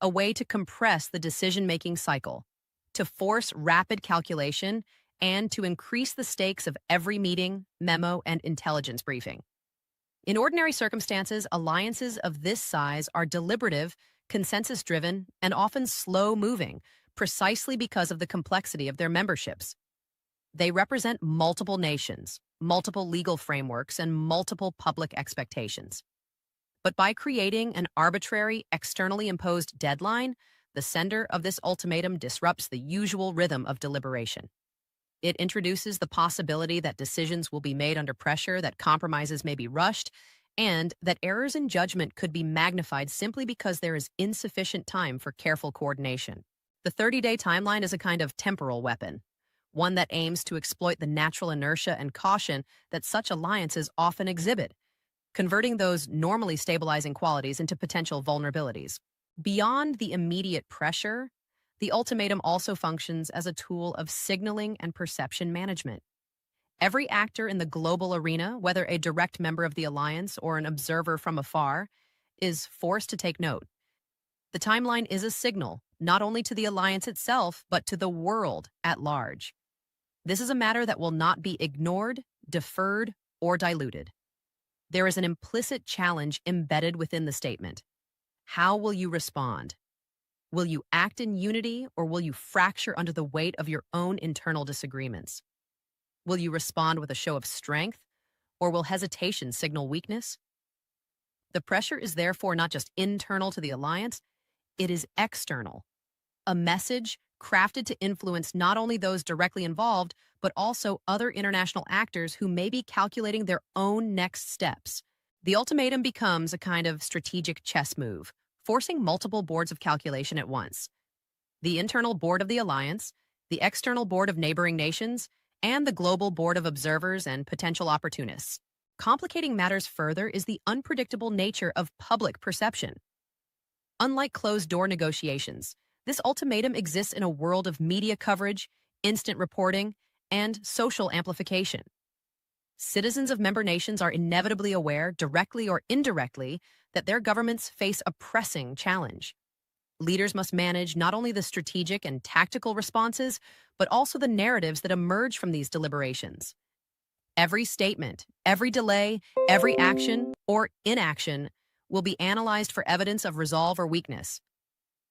a way to compress the decision-making cycle, to force rapid calculation, and to increase the stakes of every meeting, memo, and intelligence briefing. In ordinary circumstances, alliances of this size are deliberative, consensus-driven, and often slow-moving, precisely because of the complexity of their memberships. They represent multiple nations, multiple legal frameworks, and multiple public expectations. But by creating an arbitrary, externally imposed deadline, the sender of this ultimatum disrupts the usual rhythm of deliberation. It introduces the possibility that decisions will be made under pressure, that compromises may be rushed, and that errors in judgment could be magnified simply because there is insufficient time for careful coordination. The 30-day timeline is a kind of temporal weapon, one that aims to exploit the natural inertia and caution that such alliances often exhibit, converting those normally stabilizing qualities into potential vulnerabilities. Beyond the immediate pressure, the ultimatum also functions as a tool of signaling and perception management. Every actor in the global arena, whether a direct member of the alliance or an observer from afar, is forced to take note. The timeline is a signal, not only to the alliance itself, but to the world at large. This is a matter that will not be ignored, deferred, or diluted. There is an implicit challenge embedded within the statement. How will you respond? Will you act in unity, or will you fracture under the weight of your own internal disagreements? Will you respond with a show of strength, or will hesitation signal weakness? The pressure is therefore not just internal to the alliance, it is external. A message crafted to influence not only those directly involved, but also other international actors who may be calculating their own next steps. The ultimatum becomes a kind of strategic chess move, forcing multiple boards of calculation at once. The internal board of the alliance, the external board of neighboring nations, and the global board of observers and potential opportunists. Complicating matters further is the unpredictable nature of public perception. Unlike closed-door negotiations, this ultimatum exists in a world of media coverage, instant reporting, and social amplification. Citizens of member nations are inevitably aware, directly or indirectly, that their governments face a pressing challenge. Leaders must manage not only the strategic and tactical responses, but also the narratives that emerge from these deliberations. Every statement, every delay, every action or inaction will be analyzed for evidence of resolve or weakness.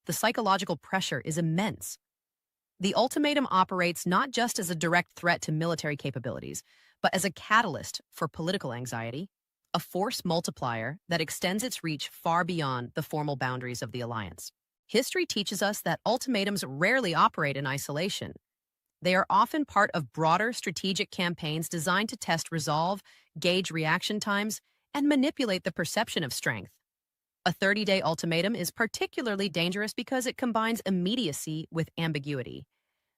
The psychological pressure is immense. The ultimatum operates not just as a direct threat to military capabilities, but as a catalyst for political anxiety, a force multiplier that extends its reach far beyond the formal boundaries of the alliance. History teaches us that ultimatums rarely operate in isolation. They are often part of broader strategic campaigns designed to test resolve, gauge reaction times, and manipulate the perception of strength. A 30-day ultimatum is particularly dangerous because it combines immediacy with ambiguity.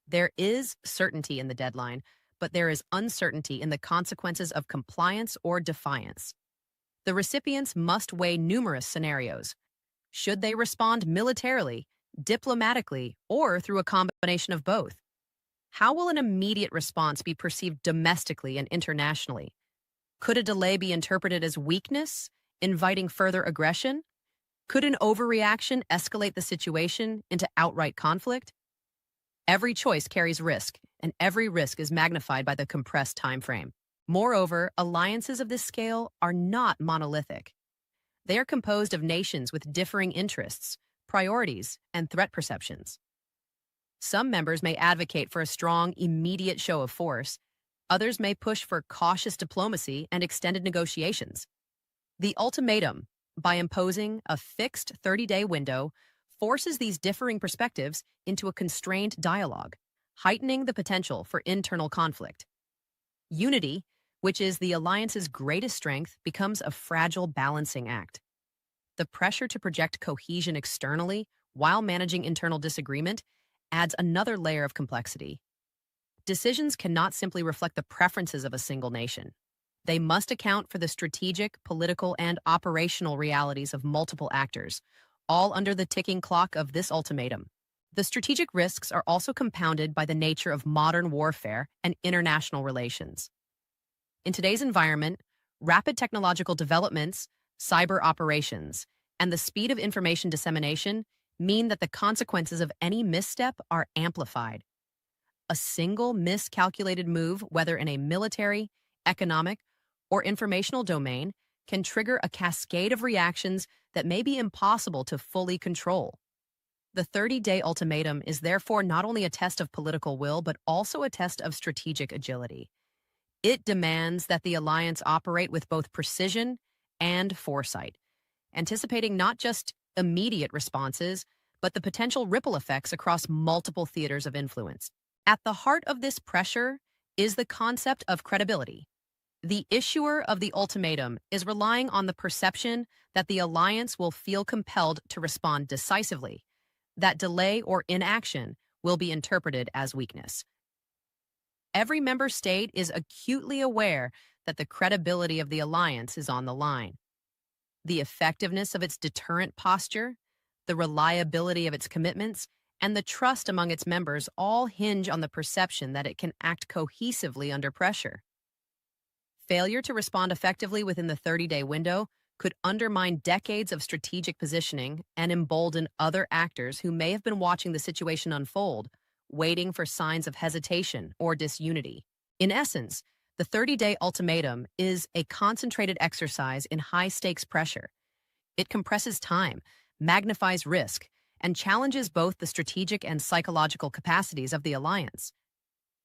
There is certainty in the deadline, but there is uncertainty in the consequences of compliance or defiance. The recipients must weigh numerous scenarios. Should they respond militarily, diplomatically, or through a combination of both? How will an immediate response be perceived domestically and internationally? Could a delay be interpreted as weakness, inviting further aggression? Could an overreaction escalate the situation into outright conflict? Every choice carries risk, and every risk is magnified by the compressed time frame. Moreover, alliances of this scale are not monolithic. They are composed of nations with differing interests, priorities, and threat perceptions. Some members may advocate for a strong, immediate show of force. Others may push for cautious diplomacy and extended negotiations. The ultimatum, by imposing a fixed 30-day window, forces these differing perspectives into a constrained dialogue, heightening the potential for internal conflict. Unity, which is the alliance's greatest strength, becomes a fragile balancing act. The pressure to project cohesion externally while managing internal disagreement adds another layer of complexity. Decisions cannot simply reflect the preferences of a single nation. They must account for the strategic, political, and operational realities of multiple actors, all under the ticking clock of this ultimatum. The strategic risks are also compounded by the nature of modern warfare and international relations. In today's environment, rapid technological developments, cyber operations, and the speed of information dissemination mean that the consequences of any misstep are amplified. A single miscalculated move, whether in a military, economic, or informational domain, can trigger a cascade of reactions that may be impossible to fully control. The 30-day ultimatum is therefore not only a test of political will, but also a test of strategic agility. It demands that the alliance operate with both precision and foresight, anticipating not just immediate responses, but the potential ripple effects across multiple theaters of influence. At the heart of this pressure is the concept of credibility. The issuer of the ultimatum is relying on the perception that the alliance will feel compelled to respond decisively, that delay or inaction will be interpreted as weakness. Every member state is acutely aware that the credibility of the alliance is on the line. The effectiveness of its deterrent posture, the reliability of its commitments, and the trust among its members all hinge on the perception that it can act cohesively under pressure. Failure to respond effectively within the 30-day window could undermine decades of strategic positioning and embolden other actors who may have been watching the situation unfold, waiting for signs of hesitation or disunity. In essence, the 30-day ultimatum is a concentrated exercise in high-stakes pressure. It compresses time, magnifies risk, and challenges both the strategic and psychological capacities of the alliance.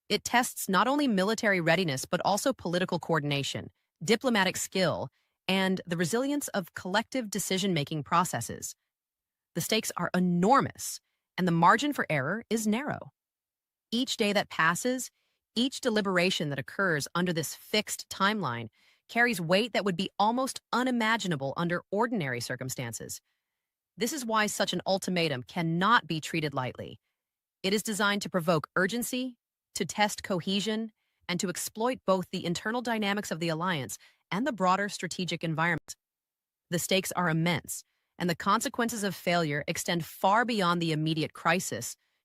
It tests not only military readiness, but also political coordination, diplomatic skill, and the resilience of collective decision-making processes. The stakes are enormous, and the margin for error is narrow. Each day that passes, each deliberation that occurs under this fixed timeline carries weight that would be almost unimaginable under ordinary circumstances. This is why such an ultimatum cannot be treated lightly. It is designed to provoke urgency, to test cohesion, and to exploit both the internal dynamics of the alliance and the broader strategic environment. The stakes are immense, and the consequences of failure extend far beyond the immediate crisis